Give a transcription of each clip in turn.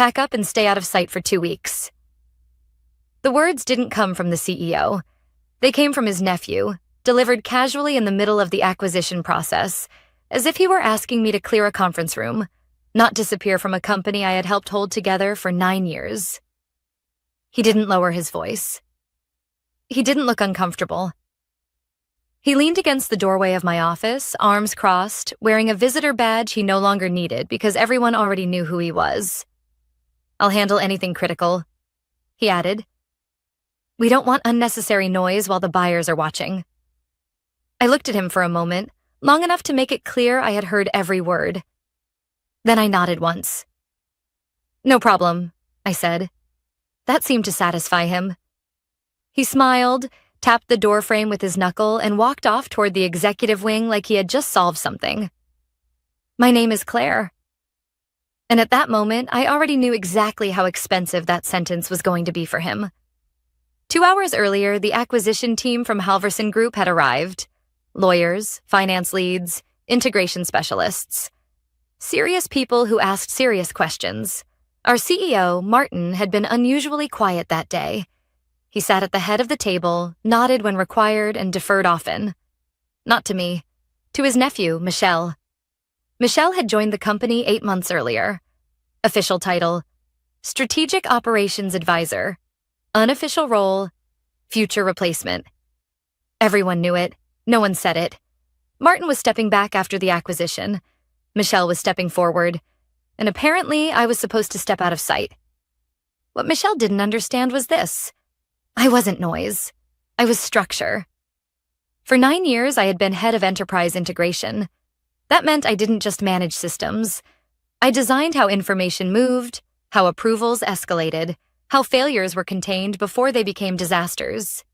Pack up and stay out of sight for 2 weeks." The words didn't come from the CEO. They came from his nephew, delivered casually in the middle of the acquisition process, as if he were asking me to clear a conference room, not disappear from a company I had helped hold together for 9 years. He didn't lower his voice. He didn't look uncomfortable. He leaned against the doorway of my office, arms crossed, wearing a visitor badge he no longer needed because everyone already knew who he was. "I'll handle anything critical," he added. "We don't want unnecessary noise while the buyers are watching." I looked at him for a moment, long enough to make it clear I had heard every word. Then I nodded once. "No problem," I said. That seemed to satisfy him. He smiled, tapped the doorframe with his knuckle, and walked off toward the executive wing like he had just solved something. "My name is Claire." And at that moment, I already knew exactly how expensive that sentence was going to be for him. 2 hours earlier, the acquisition team from Halverson Group had arrived. Lawyers, finance leads, integration specialists. Serious people who asked serious questions. Our CEO, Martin, had been unusually quiet that day. He sat at the head of the table, nodded when required, and deferred often. Not to me. To his nephew, Michel. Michel had joined the company 8 months earlier. Official title: Strategic Operations Advisor. Unofficial role: Future Replacement. Everyone knew it. No one said it. Martin was stepping back after the acquisition. Michel was stepping forward. And apparently, I was supposed to step out of sight. What Michel didn't understand was this. I wasn't noise. I was structure. For 9 years, I had been head of enterprise integration. That meant I didn't just manage systems. I designed how information moved, how approvals escalated, how failures were contained before they became disasters.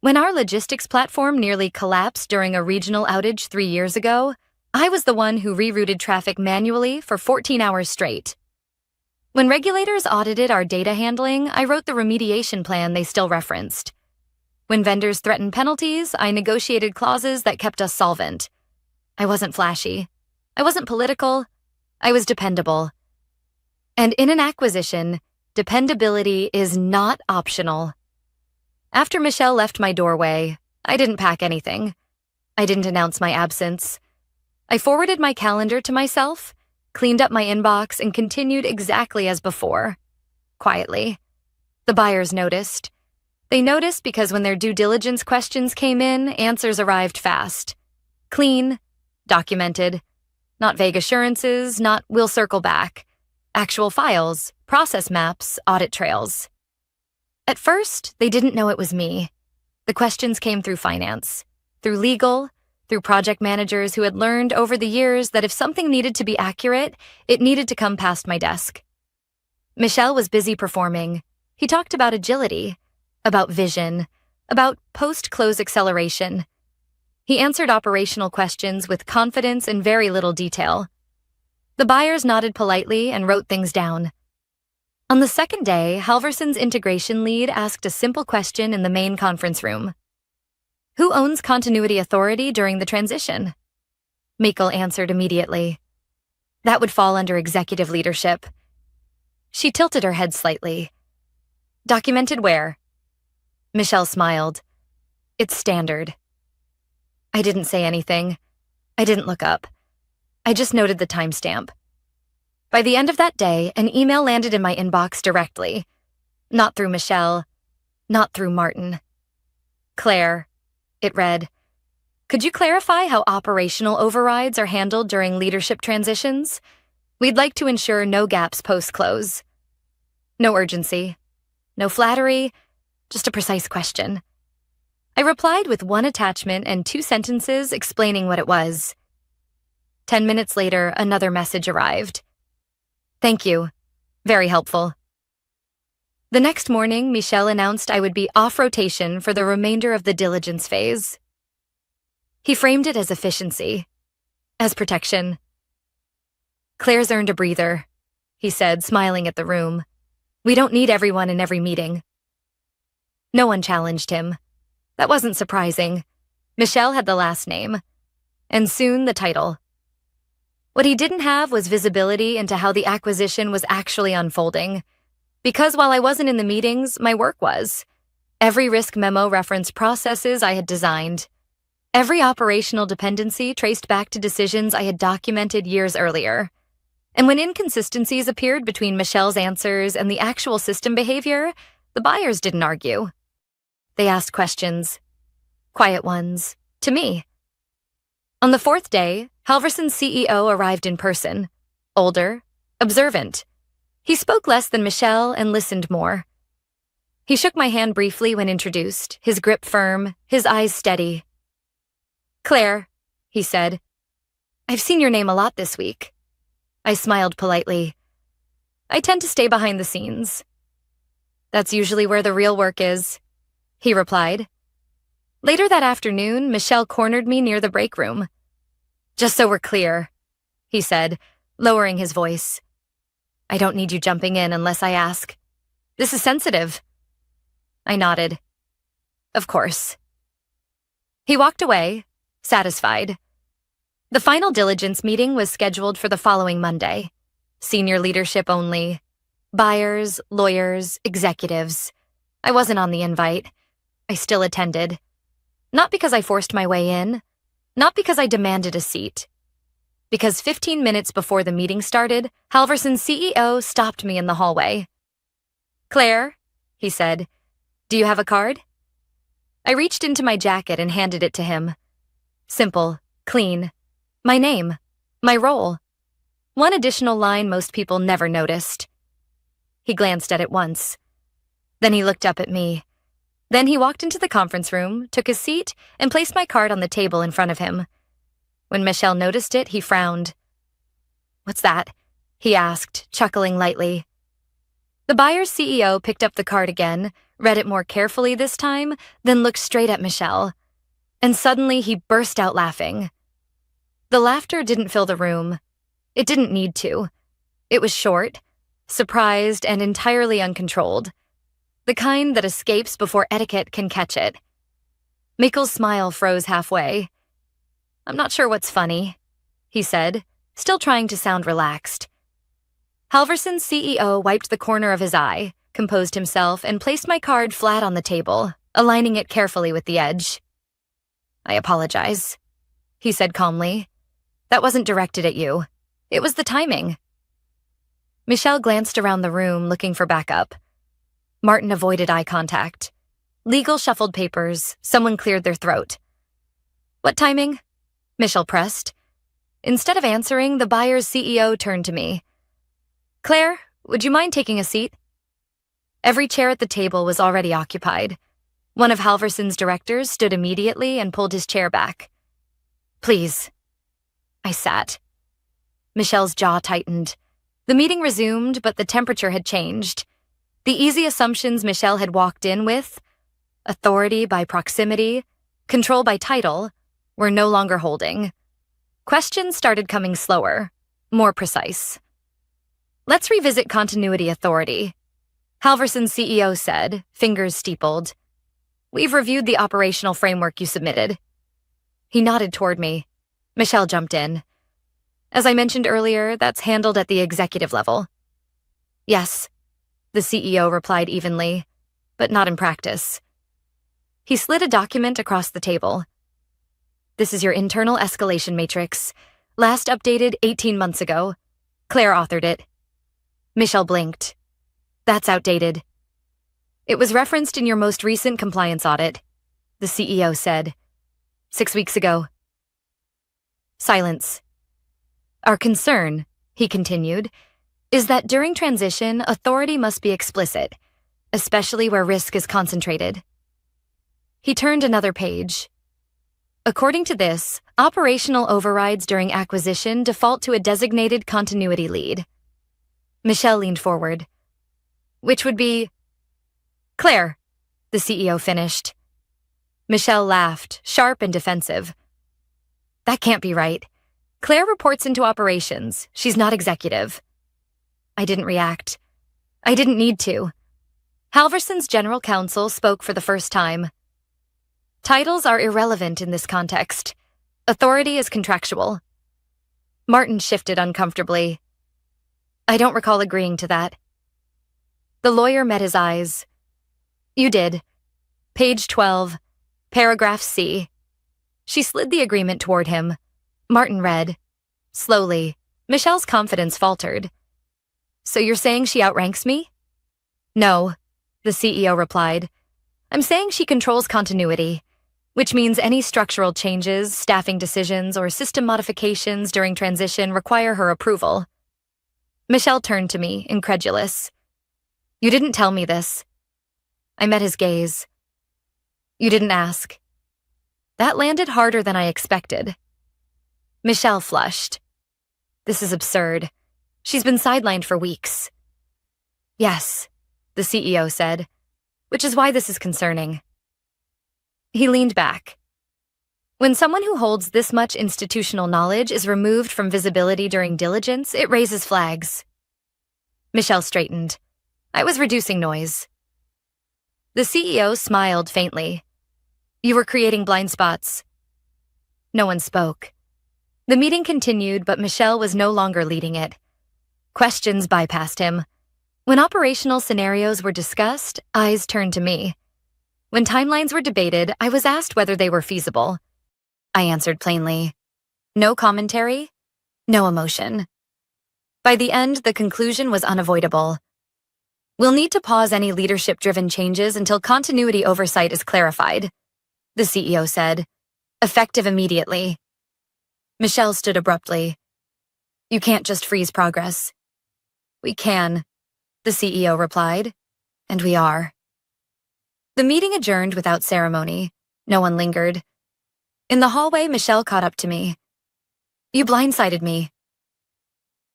When our logistics platform nearly collapsed during a regional outage 3 years ago, I was the one who rerouted traffic manually for 14 hours straight. When regulators audited our data handling, I wrote the remediation plan they still referenced. When vendors threatened penalties, I negotiated clauses that kept us solvent. I wasn't flashy. I wasn't political. I was dependable. And in an acquisition, dependability is not optional. After Michel left my doorway, I didn't pack anything. I didn't announce my absence. I forwarded my calendar to myself, cleaned up my inbox, and continued exactly as before. Quietly. The buyers noticed. They noticed because when their due diligence questions came in, answers arrived fast. Clean, documented. Not vague assurances, not "we'll circle back." Actual files, process maps, audit trails. At first, they didn't know it was me. The questions came through finance, through legal, through project managers who had learned over the years that if something needed to be accurate, it needed to come past my desk. Michel was busy performing. He talked about agility, about vision, about post-close acceleration. He answered operational questions with confidence and very little detail. The buyers nodded politely and wrote things down. On the second day, Halverson's integration lead asked a simple question in the main conference room. Who owns continuity authority during the transition? Mikkel answered immediately. That would fall under executive leadership. She tilted her head slightly. Documented where? Michel smiled. It's standard. I didn't say anything. I didn't look up. I just noted the timestamp. By the end of that day, an email landed in my inbox directly. Not through Michel, not through Martin. Claire, it read, could you clarify how operational overrides are handled during leadership transitions? We'd like to ensure no gaps post-close. No urgency, no flattery, just a precise question. I replied with one attachment and 2 sentences explaining what it was. 10 minutes later, another message arrived. Thank you. Very helpful. The next morning, Michel announced I would be off rotation for the remainder of the diligence phase. He framed it as efficiency, as protection. Claire's earned a breather, he said, smiling at the room. We don't need everyone in every meeting. No one challenged him. That wasn't surprising. Michel had the last name, and soon the title. What he didn't have was visibility into how the acquisition was actually unfolding. Because while I wasn't in the meetings, my work was. Every risk memo referenced processes I had designed. Every operational dependency traced back to decisions I had documented years earlier. And when inconsistencies appeared between Michelle's answers and the actual system behavior, the buyers didn't argue. They asked questions. Quiet ones. To me. On the fourth day, Halverson's CEO arrived in person. Older. Observant. He spoke less than Michelle and listened more. He shook my hand briefly when introduced, his grip firm, his eyes steady. "Claire," he said. "I've seen your name a lot this week." I smiled politely. "I tend to stay behind the scenes." "That's usually where the real work is," he replied. Later that afternoon, Michelle cornered me near the break room. "Just so we're clear," he said, lowering his voice. "I don't need you jumping in unless I ask. This is sensitive." I nodded. "Of course." He walked away, satisfied. The final diligence meeting was scheduled for the following Monday. Senior leadership only. Buyers, lawyers, executives. I wasn't on the invite. I still attended. Not because I forced my way in. Not because I demanded a seat. Because 15 minutes before the meeting started, Halverson's CEO stopped me in the hallway. "Claire," he said, "do you have a card?" I reached into my jacket and handed it to him. Simple, clean. My name. My role. One additional line most people never noticed. He glanced at it once. Then he looked up at me. Then he walked into the conference room, took his seat, and placed my card on the table in front of him. When Michelle noticed it, he frowned. "What's that?" he asked, chuckling lightly. The buyer's CEO picked up the card again, read it more carefully this time, then looked straight at Michelle. And suddenly he burst out laughing. The laughter didn't fill the room. It didn't need to. It was short, surprised, and entirely uncontrolled. The kind that escapes before etiquette can catch it. Mikkel's smile froze halfway. "I'm not sure what's funny," he said, still trying to sound relaxed. Halverson's CEO wiped the corner of his eye, composed himself, and placed my card flat on the table, aligning it carefully with the edge. "I apologize," he said calmly. "That wasn't directed at you. It was the timing." Michelle glanced around the room, looking for backup. Martin avoided eye contact. Legal shuffled papers. Someone cleared their throat. "What timing?" Michelle pressed. Instead of answering, the buyer's CEO turned to me. "Claire, would you mind taking a seat?" Every chair at the table was already occupied. One of Halverson's directors stood immediately and pulled his chair back. "Please." I sat. Michelle's jaw tightened. The meeting resumed, but the temperature had changed. The easy assumptions Michelle had walked in with, authority by proximity, control by title, were no longer holding. Questions started coming slower, more precise. "Let's revisit continuity authority," Halverson's CEO said, fingers steepled. "We've reviewed the operational framework you submitted." He nodded toward me. Michelle jumped in. "As I mentioned earlier, that's handled at the executive level." "Yes," the CEO replied evenly, "but not in practice." He slid a document across the table. "This is your internal escalation matrix. Last updated 18 months ago. Claire authored it." Michelle blinked. "That's outdated." "It was referenced in your most recent compliance audit," the CEO said. 6 weeks ago." Silence. "Our concern," he continued, "is that during transition, authority must be explicit, especially where risk is concentrated." He turned another page. "According to this, operational overrides during acquisition default to a designated continuity lead." Michelle leaned forward. "Which would be—" "Claire," the CEO finished. Michelle laughed, sharp and defensive. "That can't be right. Claire reports into operations. She's not executive." I didn't react. I didn't need to. Halverson's general counsel spoke for the first time. "Titles are irrelevant in this context. Authority is contractual." Martin shifted uncomfortably. I don't recall agreeing to that. The lawyer met his eyes. You did. Page 12, paragraph C. She slid the agreement toward him. Martin read. Slowly, Michelle's confidence faltered. So you're saying she outranks me? No, the CEO replied. I'm saying she controls continuity, which means any structural changes, staffing decisions, or system modifications during transition require her approval. Michelle turned to me, incredulous. You didn't tell me this. I met his gaze. You didn't ask. That landed harder than I expected. Michelle flushed. This is absurd. She's been sidelined for weeks. Yes, the CEO said, which is why this is concerning. He leaned back. When someone who holds this much institutional knowledge is removed from visibility during diligence, it raises flags. Michelle straightened. I was reducing noise. The CEO smiled faintly. You were creating blind spots. No one spoke. The meeting continued, but Michelle was no longer leading it. Questions bypassed him. When operational scenarios were discussed, eyes turned to me. When timelines were debated, I was asked whether they were feasible. I answered plainly. No commentary, no emotion. By the end, the conclusion was unavoidable. We'll need to pause any leadership-driven changes until continuity oversight is clarified, the CEO said, effective immediately. Michelle stood abruptly. You can't just freeze progress. We can, the CEO replied, and we are. The meeting adjourned without ceremony. No one lingered. In the hallway, Michelle caught up to me. You blindsided me.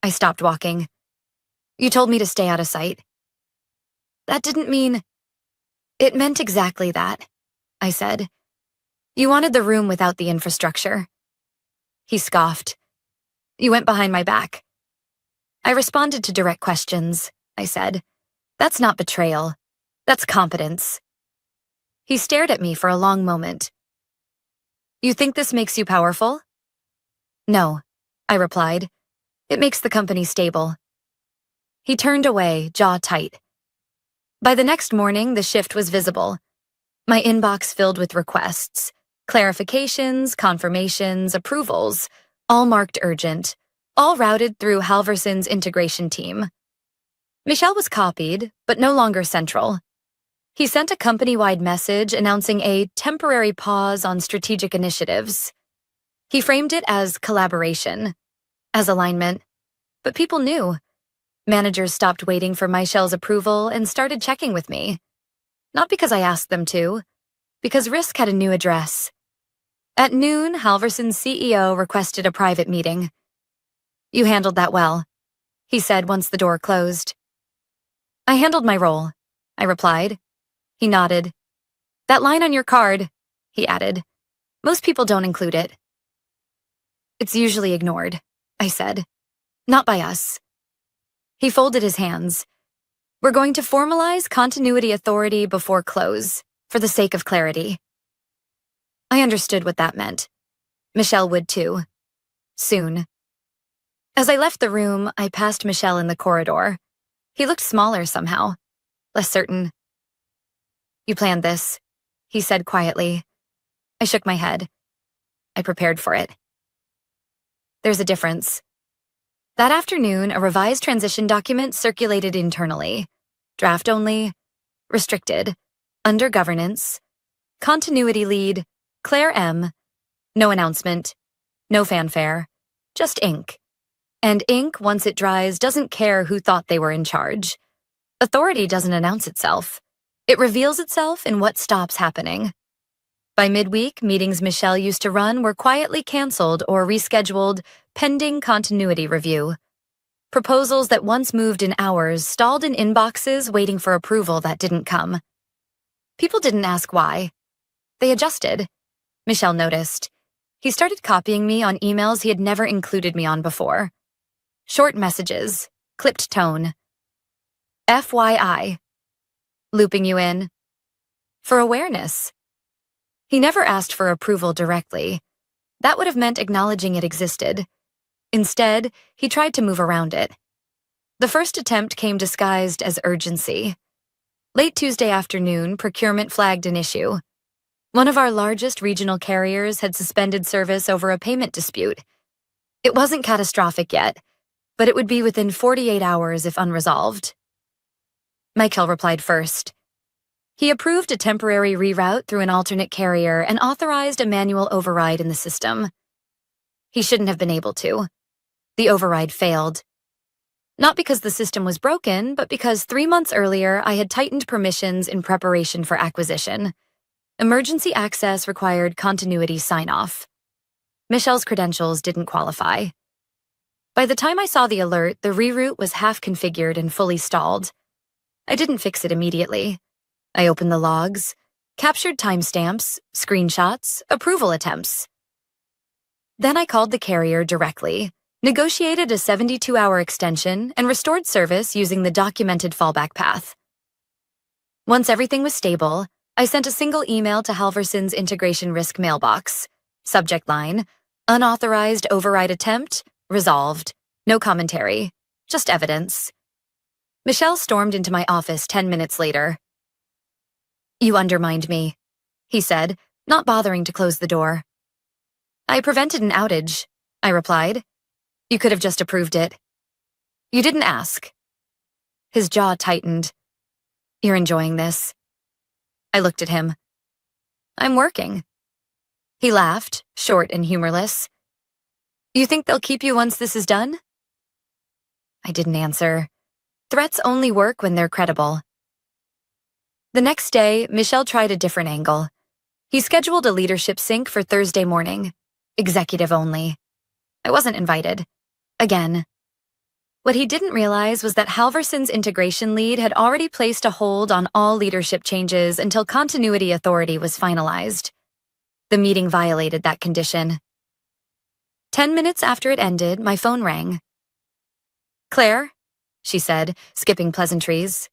I stopped walking. You told me to stay out of sight. That didn't mean... It meant exactly that, I said. You wanted the room without the infrastructure. He scoffed. You went behind my back. I responded to direct questions, I said. That's not betrayal. That's competence. He stared at me for a long moment. You think this makes you powerful? No, I replied. It makes the company stable. He turned away, jaw tight. By the next morning, the shift was visible. My inbox filled with requests, clarifications, confirmations, approvals, all marked urgent, all routed through Halverson's integration team. Michelle was copied, but no longer central. He sent a company-wide message announcing a temporary pause on strategic initiatives. He framed it as collaboration, as alignment, but people knew. Managers stopped waiting for Michelle's approval and started checking with me. Not because I asked them to, because risk had a new address. At noon, Halverson's CEO requested a private meeting. You handled that well, he said once the door closed. I handled my role, I replied. He nodded. That line on your card, he added. Most people don't include it. It's usually ignored, I said. Not by us. He folded his hands. We're going to formalize continuity authority before close, for the sake of clarity. I understood what that meant. Michelle would too. Soon. As I left the room, I passed Michelle in the corridor. He looked smaller somehow, less certain. You planned this, he said quietly. I shook my head. I prepared for it. There's a difference. That afternoon, a revised transition document circulated internally. Draft only, restricted, under governance, continuity lead, Claire M., no announcement, no fanfare, just ink. And ink, once it dries, doesn't care who thought they were in charge. Authority doesn't announce itself. It reveals itself in what stops happening. By midweek, meetings Michelle used to run were quietly canceled or rescheduled pending continuity review. Proposals that once moved in hours stalled in inboxes waiting for approval that didn't come. People didn't ask why. They adjusted. Michelle noticed. He started copying me on emails he had never included me on before. Short messages, clipped tone. FYI. Looping you in. For awareness. He never asked for approval directly. That would have meant acknowledging it existed. Instead, he tried to move around it. The first attempt came disguised as urgency. Late Tuesday afternoon, procurement flagged an issue. One of our largest regional carriers had suspended service over a payment dispute. It wasn't catastrophic yet, but it would be within 48 hours if unresolved. Michael replied first. He approved a temporary reroute through an alternate carrier and authorized a manual override in the system. He shouldn't have been able to. The override failed. Not because the system was broken, but because 3 months earlier I had tightened permissions in preparation for acquisition. Emergency access required continuity sign-off. Michelle's credentials didn't qualify. By the time I saw the alert, the reroute was half-configured and fully stalled. I didn't fix it immediately. I opened the logs, captured timestamps, screenshots, approval attempts. Then I called the carrier directly, negotiated a 72-hour extension, and restored service using the documented fallback path. Once everything was stable, I sent a single email to Halverson's integration risk mailbox. Subject line, unauthorized override attempt, resolved. No commentary, just evidence. Michelle stormed into my office 10 minutes later. "You undermined me," he said, not bothering to close the door. "I prevented an outage," I replied. "You could have just approved it." "You didn't ask." His jaw tightened. "You're enjoying this." I looked at him. "I'm working." He laughed, short and humorless. "You think they'll keep you once this is done?" I didn't answer. Threats only work when they're credible. The next day, Michel tried a different angle. He scheduled a leadership sync for Thursday morning. Executive only. I wasn't invited. Again. What he didn't realize was that Halverson's integration lead had already placed a hold on all leadership changes until continuity authority was finalized. The meeting violated that condition. 10 minutes after it ended, my phone rang. "Claire," she said, skipping pleasantries.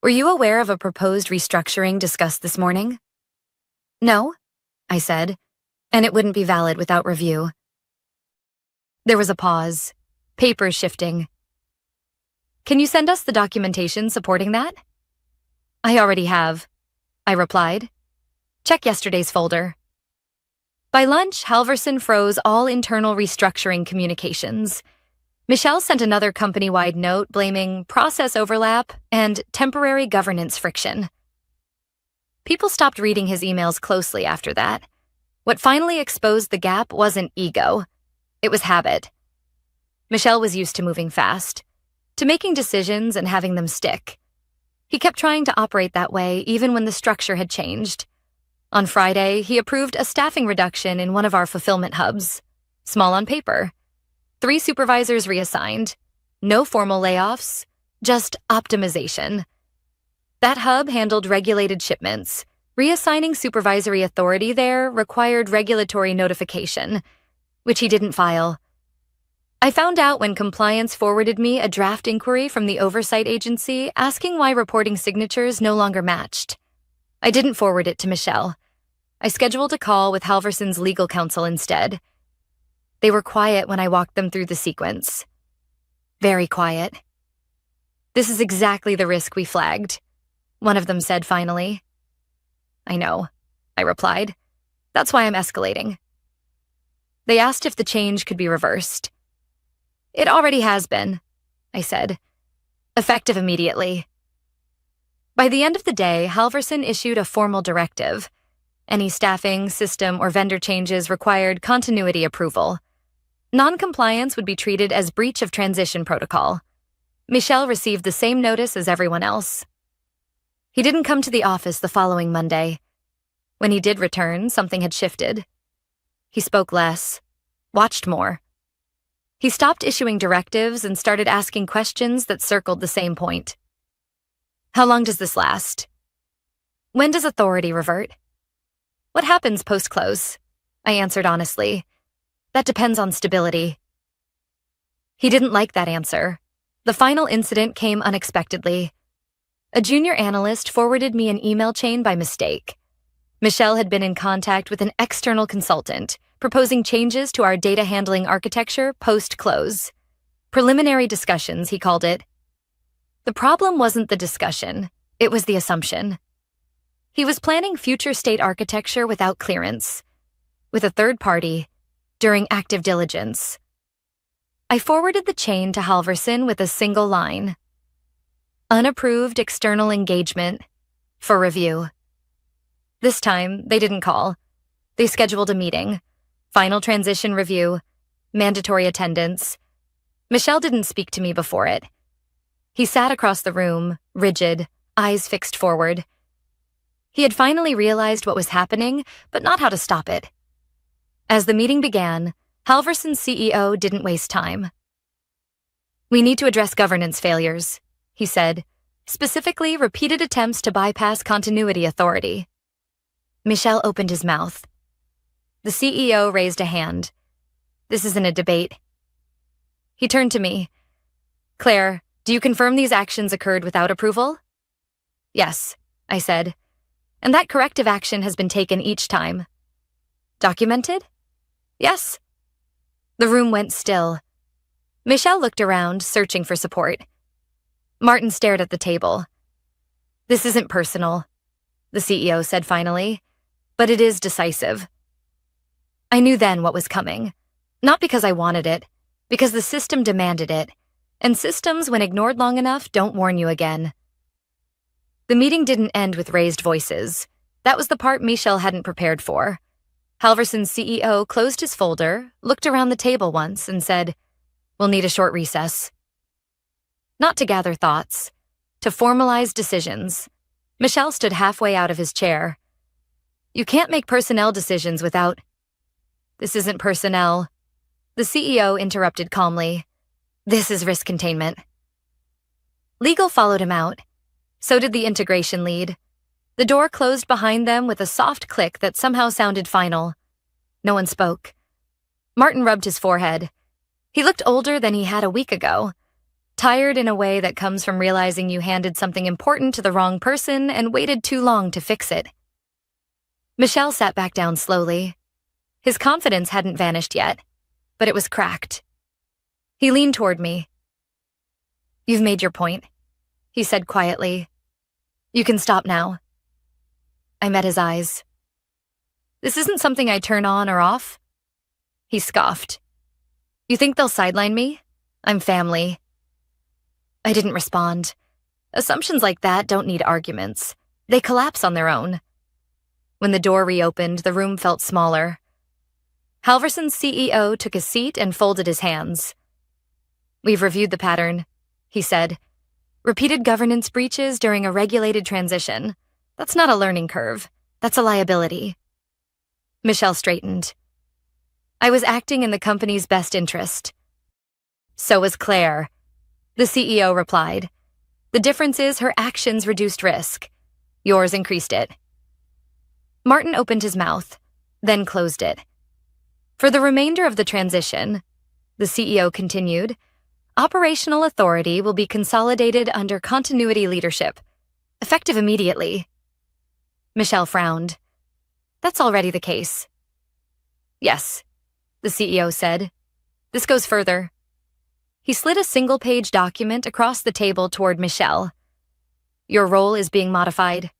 "Were you aware of a proposed restructuring discussed this morning?" "No," I said, "and it wouldn't be valid without review." There was a pause, papers shifting. "Can you send us the documentation supporting that?" "I already have," I replied. "Check yesterday's folder." By lunch, Halverson froze all internal restructuring communications. Michelle sent another company-wide note blaming process overlap and temporary governance friction. People stopped reading his emails closely after that. What finally exposed the gap wasn't ego. It was habit. Michelle was used to moving fast, to making decisions and having them stick. He kept trying to operate that way even when the structure had changed. On Friday, he approved a staffing reduction in one of our fulfillment hubs. Small on paper. 3 supervisors reassigned. No formal layoffs, just optimization. That hub handled regulated shipments. Reassigning supervisory authority there required regulatory notification, which he didn't file. I found out when compliance forwarded me a draft inquiry from the oversight agency asking why reporting signatures no longer matched. I didn't forward it to Michelle. I scheduled a call with Halverson's legal counsel instead. They were quiet when I walked them through the sequence. Very quiet. "This is exactly the risk we flagged," one of them said finally. "I know," I replied. "That's why I'm escalating." They asked if the change could be reversed. "It already has been," I said. "Effective immediately." By the end of the day, Halverson issued a formal directive. Any staffing, system, or vendor changes required continuity approval. Non-compliance would be treated as breach of transition protocol. Michelle received the same notice as everyone else. He didn't come to the office the following Monday. When he did return, something had shifted. He spoke less, watched more. He stopped issuing directives and started asking questions that circled the same point. "How long does this last? When does authority revert? What happens post-close?" I answered honestly. "That depends on stability." He didn't like that answer. The final incident came unexpectedly. A junior analyst forwarded me an email chain by mistake. Michelle had been in contact with an external consultant, proposing changes to our data handling architecture post-close. Preliminary discussions, he called it. The problem wasn't the discussion, it was the assumption. He was planning future state architecture without clearance, with a third party, during active diligence. I forwarded the chain to Halverson with a single line. Unapproved external engagement for review. This time, they didn't call. They scheduled a meeting. Final transition review, mandatory attendance. Michel didn't speak to me before it. He sat across the room, rigid, eyes fixed forward. He had finally realized what was happening, but not how to stop it. As the meeting began, Halverson's CEO didn't waste time. We need to address governance failures, he said, specifically repeated attempts to bypass continuity authority. Michel opened his mouth. The CEO raised a hand. This isn't a debate. He turned to me. Claire, do you confirm these actions occurred without approval? Yes, I said. And that corrective action has been taken each time. Documented? Yes. The room went still. Michel looked around, searching for support. Martin stared at the table. This isn't personal, the CEO said finally, but it is decisive. I knew then what was coming. Not because I wanted it, because the system demanded it, and systems, when ignored long enough, don't warn you again. The meeting didn't end with raised voices. That was the part Michel hadn't prepared for. Halverson's CEO closed his folder, looked around the table once, and said, We'll need a short recess. Not to gather thoughts, to formalize decisions. Michel stood halfway out of his chair. You can't make personnel decisions without... This isn't personnel. The CEO interrupted calmly. This is risk containment. Legal followed him out. So did the integration lead. The door closed behind them with a soft click that somehow sounded final. No one spoke. Martin rubbed his forehead. He looked older than he had a week ago. Tired in a way that comes from realizing you handed something important to the wrong person and waited too long to fix it. Michel sat back down slowly. His confidence hadn't vanished yet, but it was cracked. He leaned toward me. You've made your point, he said quietly. You can stop now. I met his eyes. This isn't something I turn on or off. He scoffed. You think they'll sideline me? I'm family. I didn't respond. Assumptions like that don't need arguments. They collapse on their own. When the door reopened, the room felt smaller. Halverson's CEO took a seat and folded his hands. We've reviewed the pattern, he said. Repeated governance breaches during a regulated transition. That's not a learning curve. That's a liability. Michel straightened. I was acting in the company's best interest. So was Claire, the CEO replied. The difference is her actions reduced risk. Yours increased it. Martin opened his mouth, then closed it. For the remainder of the transition, the CEO continued, operational authority will be consolidated under continuity leadership, effective immediately. Michel frowned. That's already the case. Yes, the CEO said. This goes further. He slid a single-page document across the table toward Michel. Your role is being modified.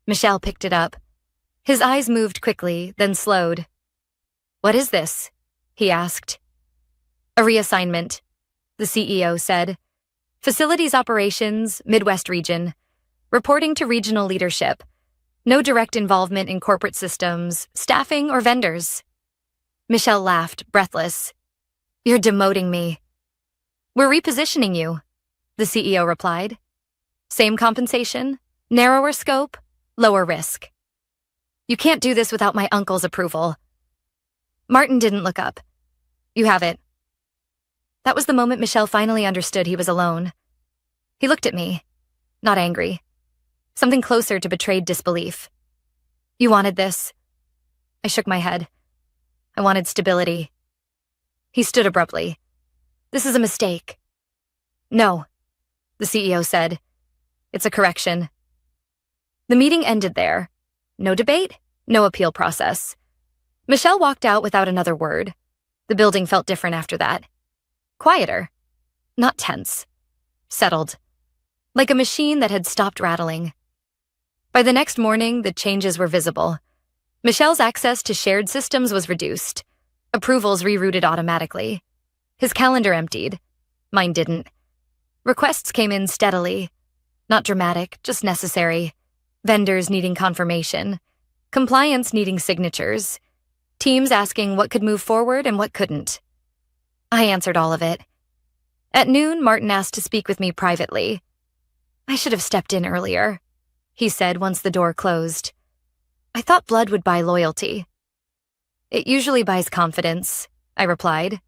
Michel picked it up. His eyes moved quickly, then slowed. What is this? He asked. A reassignment, the CEO said. Facilities operations, Midwest region. Reporting to regional leadership. No direct involvement in corporate systems, staffing, or vendors. Michel laughed, breathless. You're demoting me. We're repositioning you, the CEO replied. Same compensation, narrower scope, lower risk. You can't do this without my uncle's approval. Martin didn't look up. You have it. That was the moment Michel finally understood he was alone. He looked at me, not angry. Something closer to betrayed disbelief. You wanted this. I shook my head. I wanted stability. He stood abruptly. This is a mistake. No, the CEO said. It's a correction. The meeting ended there. No debate, no appeal process. Michelle walked out without another word. The building felt different after that. Quieter. Not tense. Settled. Like a machine that had stopped rattling. By the next morning, the changes were visible. Michelle's access to shared systems was reduced. Approvals rerouted automatically. His calendar emptied. Mine didn't. Requests came in steadily. Not dramatic, just necessary. Vendors needing confirmation. Compliance needing signatures. Teams asking what could move forward and what couldn't. I answered all of it. At noon, Martin asked to speak with me privately. I should have stepped in earlier, he said once the door closed. I thought blood would buy loyalty. It usually buys confidence, I replied.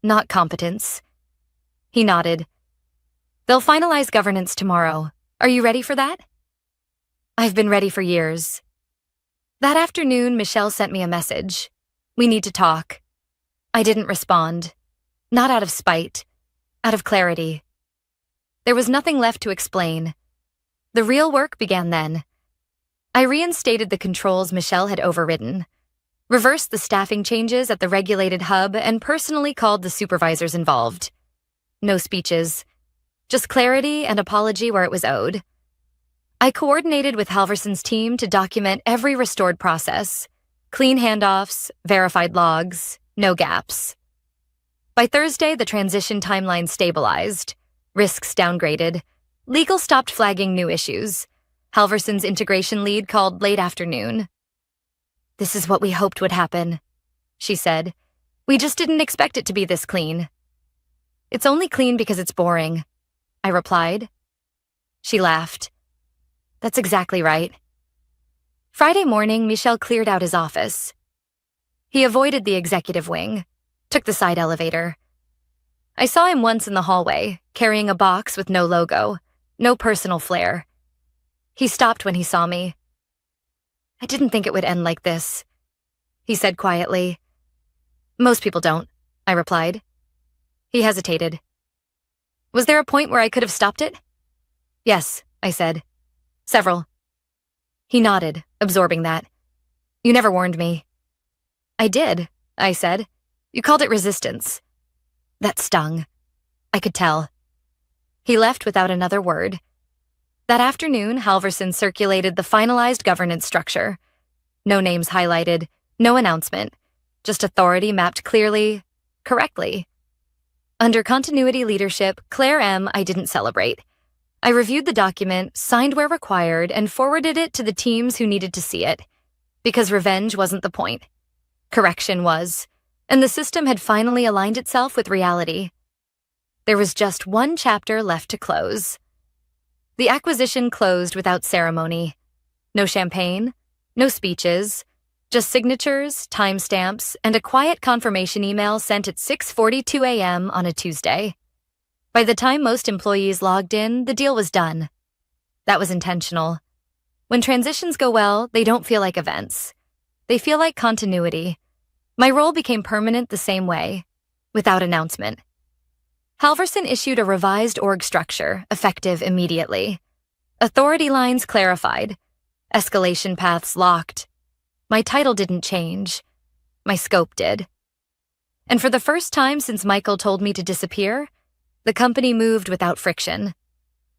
Not competence. He nodded. They'll finalize governance tomorrow. Are you ready for that? I've been ready for years. That afternoon, Michelle sent me a message. We need to talk. I didn't respond. Not out of spite. Out of clarity. There was nothing left to explain. The real work began then. I reinstated the controls Michelle had overridden, reversed the staffing changes at the regulated hub, and personally called the supervisors involved. No speeches. Just clarity and apology where it was owed. I coordinated with Halverson's team to document every restored process. Clean handoffs, verified logs, no gaps. By Thursday, the transition timeline stabilized. Risks downgraded. Legal stopped flagging new issues. Halverson's integration lead called late afternoon. This is what we hoped would happen, she said. We just didn't expect it to be this clean. It's only clean because it's boring, I replied. She laughed. That's exactly right. Friday morning, Michel cleared out his office. He avoided the executive wing, took the side elevator. I saw him once in the hallway, carrying a box with no logo, no personal flair. He stopped when he saw me. I didn't think it would end like this, he said quietly. Most people don't, I replied. He hesitated. Was there a point where I could have stopped it? Yes, I said. Several. He nodded, absorbing that. You never warned me. I did, I said. You called it resistance. That stung. I could tell. He left without another word. That afternoon, Halverson circulated the finalized governance structure. No names highlighted, no announcement, just authority mapped clearly, correctly. Under continuity leadership, Claire M. I didn't celebrate. I reviewed the document, signed where required, and forwarded it to the teams who needed to see it. Because revenge wasn't the point. Correction was, and the system had finally aligned itself with reality. There was just one chapter left to close. The acquisition closed without ceremony. No champagne, no speeches, just signatures, timestamps, and a quiet confirmation email sent at 6:42 a.m. on a Tuesday. By the time most employees logged in, the deal was done. That was intentional. When transitions go well, they don't feel like events. They feel like continuity. My role became permanent the same way, without announcement. Halverson issued a revised org structure, effective immediately. Authority lines clarified. Escalation paths locked. My title didn't change. My scope did. And for the first time since Michael told me to disappear, the company moved without friction.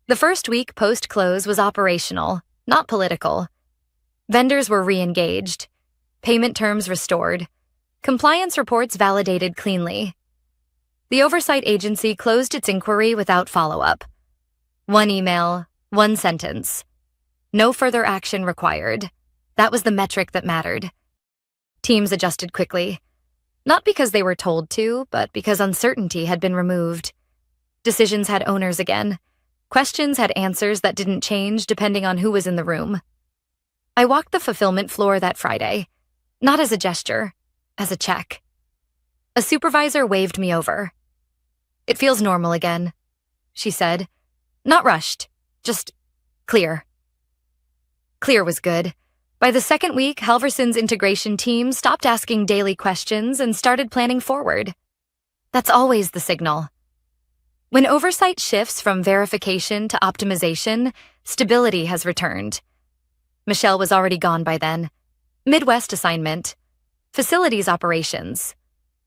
The first week post-close was operational, not political. Vendors were re-engaged. Payment terms restored. Compliance reports validated cleanly. The oversight agency closed its inquiry without follow-up. One email, one sentence. No further action required. That was the metric that mattered. Teams adjusted quickly. Not because they were told to, but because uncertainty had been removed. Decisions had owners again. Questions had answers that didn't change depending on who was in the room. I walked the fulfillment floor that Friday, not as a gesture, as a check. A supervisor waved me over. It feels normal again, she said. Not rushed, just clear. Clear was good. By the second week, Halverson's integration team stopped asking daily questions and started planning forward. That's always the signal. When oversight shifts from verification to optimization, stability has returned. Michelle was already gone by then. Midwest assignment. Facilities operations.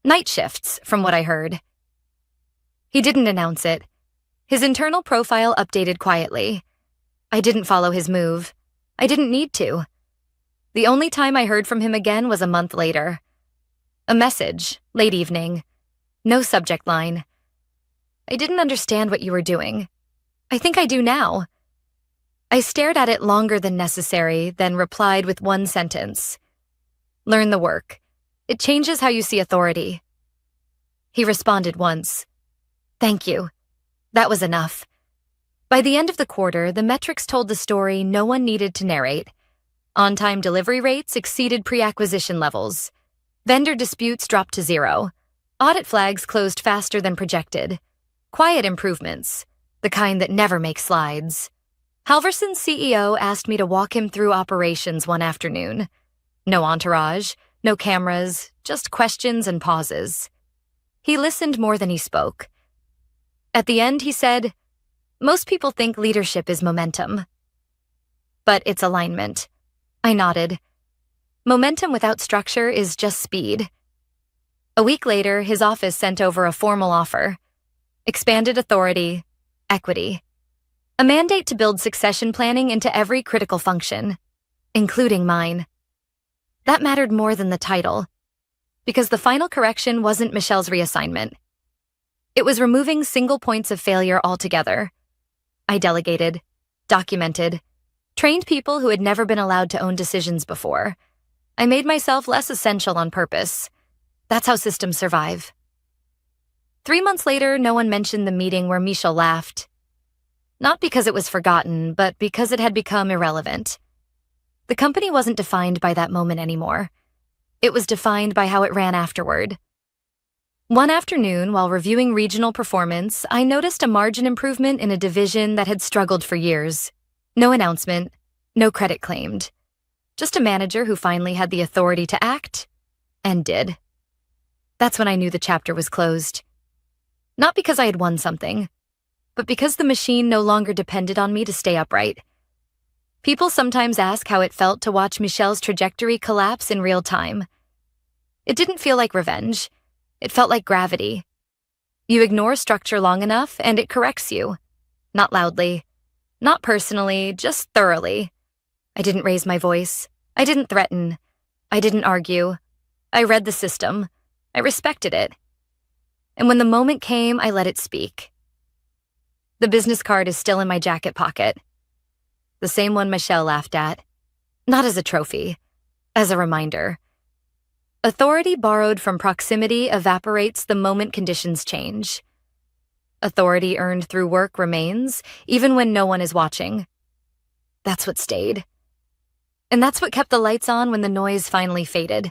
Night shifts, from what I heard. He didn't announce it. His internal profile updated quietly. I didn't follow his move. I didn't need to. The only time I heard from him again was a month later. A message, late evening. No subject line. I didn't understand what you were doing. I think I do now. I stared at it longer than necessary, then replied with one sentence. Learn the work. It changes how you see authority. He responded once. Thank you. That was enough. By the end of the quarter, the metrics told the story no one needed to narrate. On-time delivery rates exceeded pre-acquisition levels. Vendor disputes dropped to 0. Audit flags closed faster than projected. Quiet improvements, the kind that never make slides. Halverson's CEO asked me to walk him through operations one afternoon. No entourage, no cameras, just questions and pauses. He listened more than he spoke. At the end, he said, most people think leadership is momentum. But it's alignment. I nodded. Momentum without structure is just speed. A week later, his office sent over a formal offer. Expanded authority, equity. A mandate to build succession planning into every critical function, including mine. That mattered more than the title, because the final correction wasn't Michelle's reassignment. It was removing single points of failure altogether. I delegated, documented, trained people who had never been allowed to own decisions before. I made myself less essential on purpose. That's how systems survive. 3 months later, no one mentioned the meeting where Michel laughed. Not because it was forgotten, but because it had become irrelevant. The company wasn't defined by that moment anymore. It was defined by how it ran afterward. One afternoon, while reviewing regional performance, I noticed a margin improvement in a division that had struggled for years. No announcement, no credit claimed. Just a manager who finally had the authority to act, and did. That's when I knew the chapter was closed. Not because I had won something, but because the machine no longer depended on me to stay upright. People sometimes ask how it felt to watch Michelle's trajectory collapse in real time. It didn't feel like revenge. It felt like gravity. You ignore structure long enough, and it corrects you. Not loudly, not personally, just thoroughly. I didn't raise my voice. I didn't threaten. I didn't argue. I read the system. I respected it. And when the moment came, I let it speak. The business card is still in my jacket pocket. The same one Michelle laughed at. Not as a trophy, as a reminder. Authority borrowed from proximity evaporates the moment conditions change. Authority earned through work remains, even when no one is watching. That's what stayed. And that's what kept the lights on when the noise finally faded.